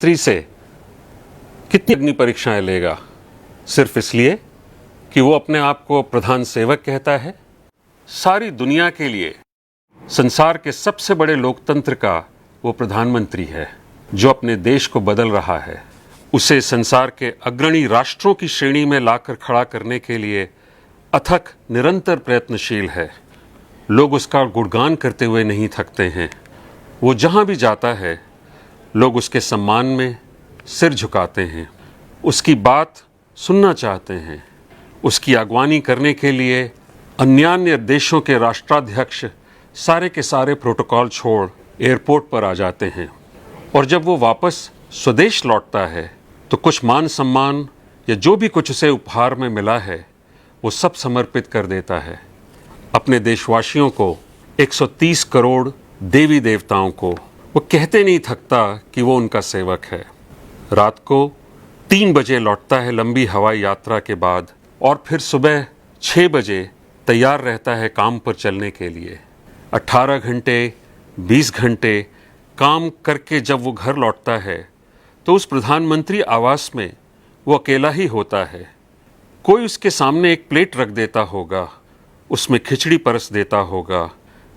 स्त्री से कितनी अग्नि परीक्षाएं लेगा, सिर्फ इसलिए कि वो अपने आप को प्रधान सेवक कहता है। सारी दुनिया के लिए संसार के सबसे बड़े लोकतंत्र का वो प्रधानमंत्री है जो अपने देश को बदल रहा है, उसे संसार के अग्रणी राष्ट्रों की श्रेणी में लाकर खड़ा करने के लिए अथक निरंतर प्रयत्नशील है। लोग उसका गुणगान करते हुए नहीं थकते हैं। वो जहाँ भी जाता है लोग उसके सम्मान में सिर झुकाते हैं, उसकी बात सुनना चाहते हैं। उसकी अगवानी करने के लिए अन्य देशों के राष्ट्राध्यक्ष सारे के सारे प्रोटोकॉल छोड़ एयरपोर्ट पर आ जाते हैं, और जब वो वापस स्वदेश लौटता है तो कुछ मान सम्मान या जो भी कुछ उसे उपहार में मिला है वो सब समर्पित कर देता है। अपने देशवासियों को, 130 करोड़ देवी देवताओं को वो कहते नहीं थकता कि वो उनका सेवक है। रात को 3 बजे लौटता है लंबी हवाई यात्रा के बाद, और फिर सुबह 6 बजे तैयार रहता है काम पर चलने के लिए। 18 घंटे 20 घंटे काम करके जब वो घर लौटता है तो उस प्रधानमंत्री आवास में वो अकेला ही होता है। कोई उसके सामने एक प्लेट रख देता होगा, उसमें खिचड़ी परस देता होगा,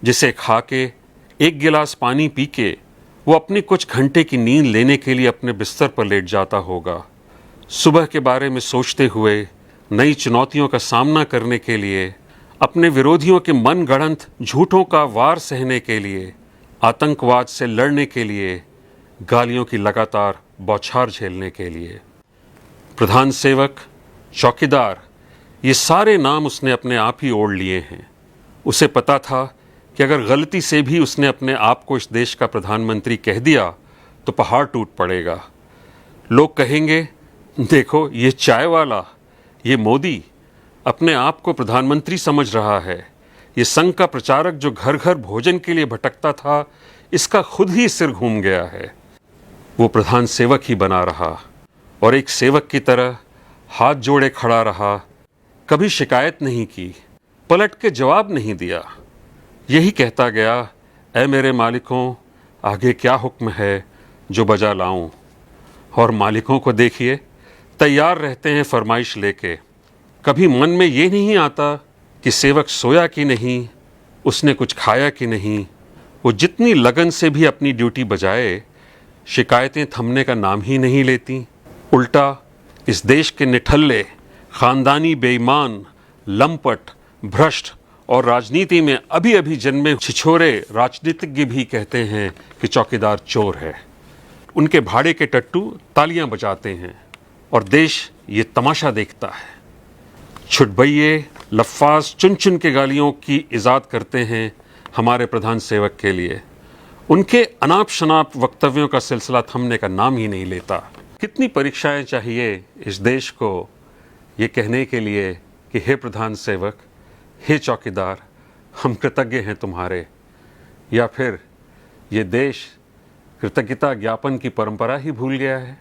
जिसे खा के 1 गिलास पानी पी के वो अपनी कुछ घंटे की नींद लेने के लिए अपने बिस्तर पर लेट जाता होगा। सुबह के बारे में सोचते हुए, नई चुनौतियों का सामना करने के लिए, अपने विरोधियों के मनगढ़ंत झूठों का वार सहने के लिए, आतंकवाद से लड़ने के लिए, गालियों की लगातार बौछार झेलने के लिए। प्रधान सेवक, चौकीदार, ये सारे नाम उसने अपने आप ही ओढ़ लिए हैं। उसे पता था कि अगर गलती से भी उसने अपने आप को इस देश का प्रधानमंत्री कह दिया तो पहाड़ टूट पड़ेगा। लोग कहेंगे, देखो ये चाय वाला, ये मोदी अपने आप को प्रधानमंत्री समझ रहा है। ये संघ का प्रचारक जो घर घर भोजन के लिए भटकता था, इसका खुद ही सिर घूम गया है। वो प्रधान सेवक ही बना रहा और एक सेवक की तरह हाथ जोड़े खड़ा रहा। कभी शिकायत नहीं की, पलट के जवाब नहीं दिया। यही कहता गया, ऐ मेरे मालिकों, आगे क्या हुक्म है जो बजा लाऊं। और मालिकों को देखिए, तैयार रहते हैं फरमाइश लेके। कभी मन में ये नहीं आता कि सेवक सोया कि नहीं, उसने कुछ खाया कि नहीं। वो जितनी लगन से भी अपनी ड्यूटी बजाए, शिकायतें थमने का नाम ही नहीं लेती। उल्टा इस देश के निठल्ले, खानदानी बेईमान, लंपट, भ्रष्ट और राजनीति में अभी अभी जन्मे छिछोरे राजनीतिज्ञ भी कहते हैं कि चौकीदार चोर है। उनके भाड़े के टट्टू तालियां बजाते हैं और देश ये तमाशा देखता है। छुटभइये लफ्फाज चुन चुन के गालियों की इजाद करते हैं हमारे प्रधान सेवक के लिए। उनके अनाप शनाप वक्तव्यों का सिलसिला थमने का नाम ही नहीं लेता। कितनी परीक्षाएं चाहिए इस देश को ये कहने के लिए कि हे प्रधान सेवक, हे चौकीदार, हम कृतज्ञ हैं तुम्हारे। या फिर ये देश कृतज्ञता ज्ञापन की परंपरा ही भूल गया है।